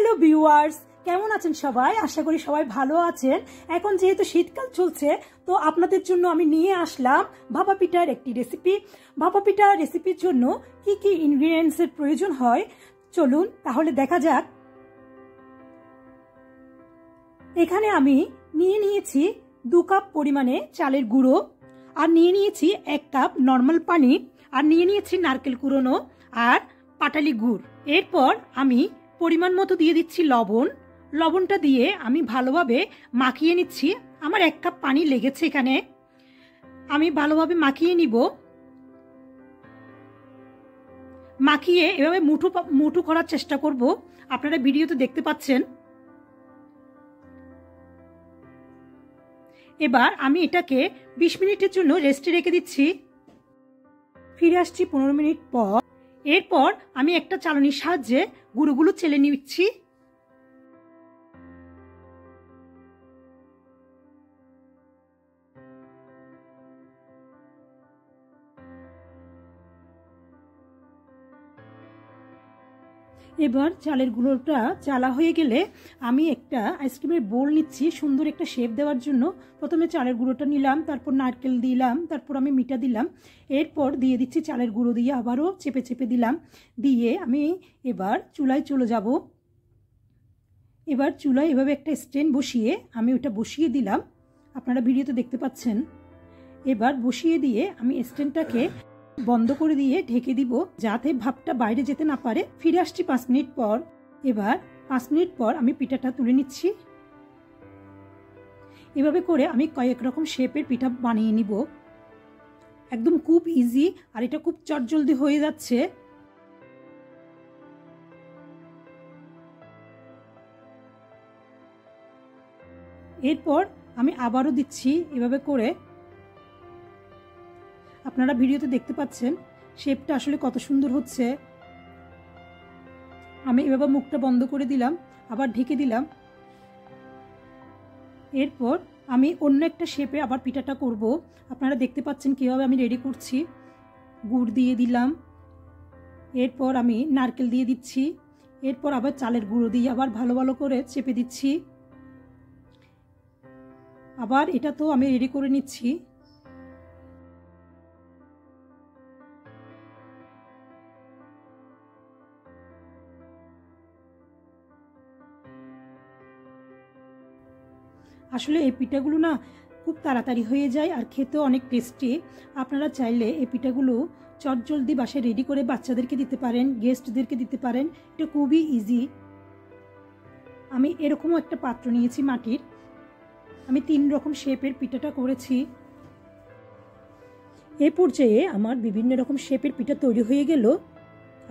Hello viewers, কেমন আছেন সবাই? আশা করি সবাই ভালো আছেন। এখন যেহেতু শীতকাল চলছে, তো আপনাদের জন্য আমি নিয়ে আসলাম ভাপা পিঠার একটি রেসিপি। ভাপা পিঠা রেসিপির জন্য কি কি ইনগ্রিডিয়েন্টসের প্রয়োজন হয় চলুন তাহলে দেখা যাক। এখানে আমি নিয়েছি 2 কাপ পরিমাণে চালের গুঁড়ো, আর নিয়েছি 1 কাপ নর্মাল পানি, আর নিয়েছি নারকেল কুড়োনো আর পাটালি গুড়। এরপর আমি পরিমাণ মতো দিয়ে দিচ্ছি লবণ। লবণটা দিয়ে আমি ভালোভাবে মাখিয়ে নিচ্ছি। আমার 1 কাপ পানি লেগেছে এখানে। আমি ভালোভাবে মাখিয়ে নিব। মাখিয়ে এভাবে মুঠো করার চেষ্টা করব। আপনারা ভিডিওতে দেখতে পাচ্ছেন। এবার আমি এটাকে 20 মিনিটের জন্য রেস্টে রেখে দিচ্ছি। ফিরে আসছি 15 মিনিট পর। এরপর আমি একটা চালনির সাহায্যে গুঁড়োগুলো চেলে নিচ্ছি। এবার চালের গুঁড়োটা চালা হয়ে গেলে আমি একটা আইসক্রিমের বোল নিচ্ছি সুন্দর একটা শেপ দেওয়ার জন্য। প্রথমে চালের গুঁড়োটা নিলাম, তারপর নারকেল দিলাম, তারপর আমি মিঠা দিলাম, এরপর দিয়ে দিচ্ছি চালের গুঁড়ো দিয়ে আবারও চেপে চেপে দিলাম। দিয়ে আমি এবার চুলায় চলে যাব। এবার চুলায় এভাবে একটা স্ট্যান্ড বসিয়ে আমি ওটা বসিয়ে দিলাম। আপনারা ভিডিওতে দেখতে পাচ্ছেন। এবার বসিয়ে দিয়ে আমি স্ট্যান্ডটাকে বন্ধ করে দিয়ে ঢেকে দিব, যাতে ভাপটা বাইরে যেতে না পারে। ফিরে আসছি 5 মিনিট পর। এবার 5 মিনিট পর আমি পিঠাটা তুলে নিচ্ছি। এভাবে করে আমি কয়েক রকম শেপের পিঠা বানিয়ে নিব। একদম খুব ইজি, আর এটা খুব চটজলদি হয়ে যাচ্ছে। এরপর আমি আবারও দিচ্ছি এভাবে করে। আপনারা ভিডিওতে দেখতে পাচ্ছেন শেপটা আসলে কত সুন্দর হচ্ছে। আমি এভাবে মুখটা বন্ধ করে দিলাম, আবার ঢেকে দিলাম। এরপর আমি অন্য একটা শেপে আবার পিঠাটা করব। আপনারা দেখতে পাচ্ছেন কিভাবে আমি রেডি করছি। গুড় দিয়ে দিলাম, এরপর আমি নারকেল দিয়ে দিচ্ছি, এরপর আবার চালের গুঁড়ো দিয়ে আবার ভালো করে চেপে দিচ্ছি। আবার এটা তো আমি রেডি করে নিচ্ছি। আসলে এই পিঠাগুলো না খুব তাড়াতাড়ি হয়ে যায়, আর খেতেও অনেক টেস্টি। আপনারা চাইলে এই পিঠাগুলো চটজলদি বাসায় রেডি করে বাচ্চাদেরকে দিতে পারেন, গেস্টদেরকে দিতে পারেন। এটা খুবই ইজি। আমি এরকমও একটা পাত্র নিয়েছি মাটির। আমি 3 রকম শেপের পিঠাটা করেছি। এই পর্যায়ে আমার বিভিন্ন রকম শেপের পিঠা তৈরি হয়ে গেল।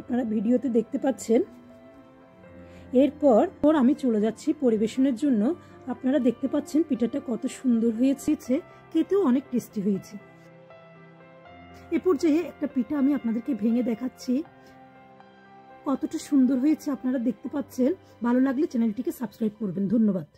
আপনারা ভিডিওতে দেখতে পাচ্ছেন। এরপর আমি চলে যাচ্ছি পরিবেশনের জন্য। আপনারা দেখতে পাচ্ছেন পিঠাটা কত সুন্দর হয়েছে, খেতেও অনেক টেস্টি হয়েছে। এ পর্যায়ে একটা পিঠা আমি আপনাদেরকে ভেঙে দেখাচ্ছি কতটা সুন্দর হয়েছে। আপনারা দেখতে পাচ্ছেন। ভালো লাগলে চ্যানেলটিকে সাবস্ক্রাইব করবেন। ধন্যবাদ।